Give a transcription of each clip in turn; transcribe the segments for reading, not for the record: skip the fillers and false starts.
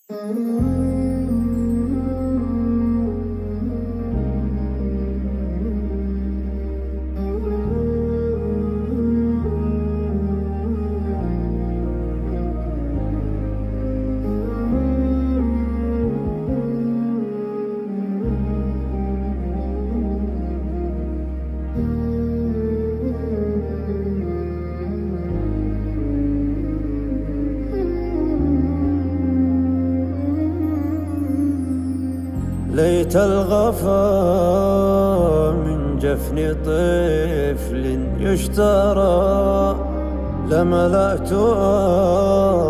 ليت الغفا من جفن طفل يشترى، لملأت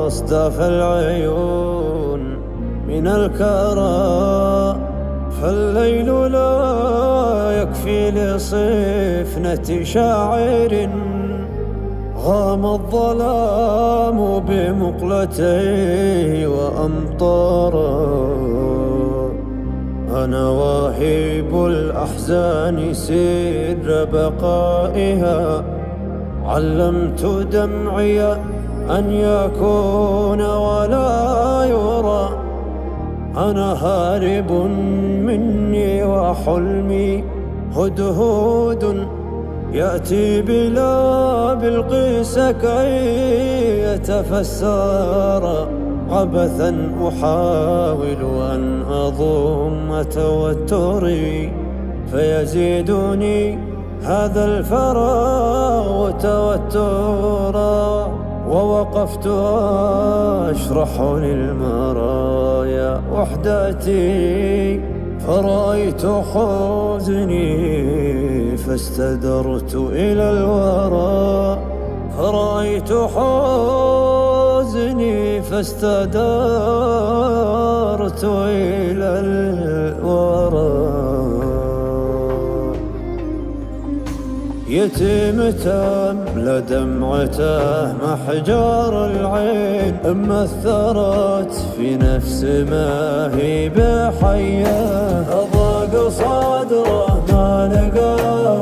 أصداف العيون من الكرى، فالليل لا يكفي لصفنة شاعر، غام الظلام بمقلتيه وأمطارا. أنا واهب الأحزان سر بقائها، علمت دمعي أن يكون ولا يرى. أنا هارب مني وحلمي هدهود يأتي بلا بالقيس كي يتفسر، عبثا أحاول أن أضم توتري، فيزيدني هذا الفراغ توترا. ووقفت أشرح للمرايا وحدتي، فرأيت حزني فاستدرت إلى الوراء، فرأيت حزني فاستدرت إلى الوراء. يتيم تملى دمعته محجار العين، أما أثرت في نفس ما هي بحياه. أضاق صدره ما لقى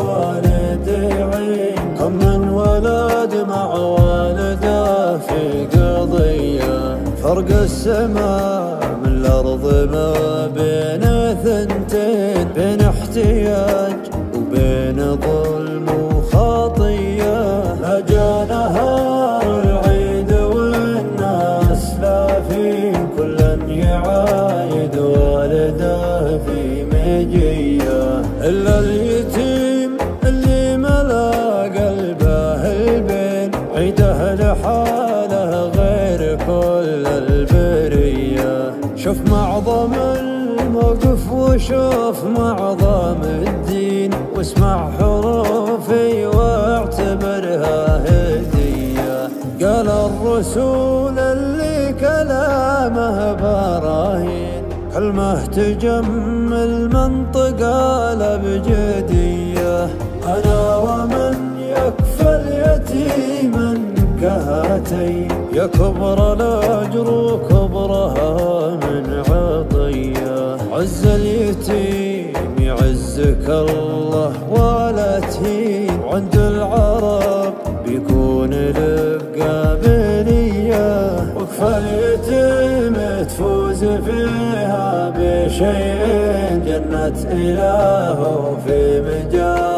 والد عين، كم من ولد مع والده في قضية. فرق السماء من الأرض ما بين ثنتين، بين احتياج وبين ظلم وخطية. لا جا نهار العيد والناس لافين، كلا يعايد والده في مجية، إلا اليتيم اللي ملا قلبه البين، عيده لحاله غير كل البرية. شوف معظم الموقف وشوف معظم الدين، واسمع حروفي واعتبرها هدية. قال الرسول اللي كلامه براهين، كلمة تجمل منطقة بجدية. أنا ومن يكفل يتيما كهاتين، يا كبر الأجر وكبرها من عطية. عز اليتيم يعزك الله ولا تهين، وعند العرب بيكون لك قابلية. وكفى اليتيم تفوز فيها بشيء، جنة إله في مجال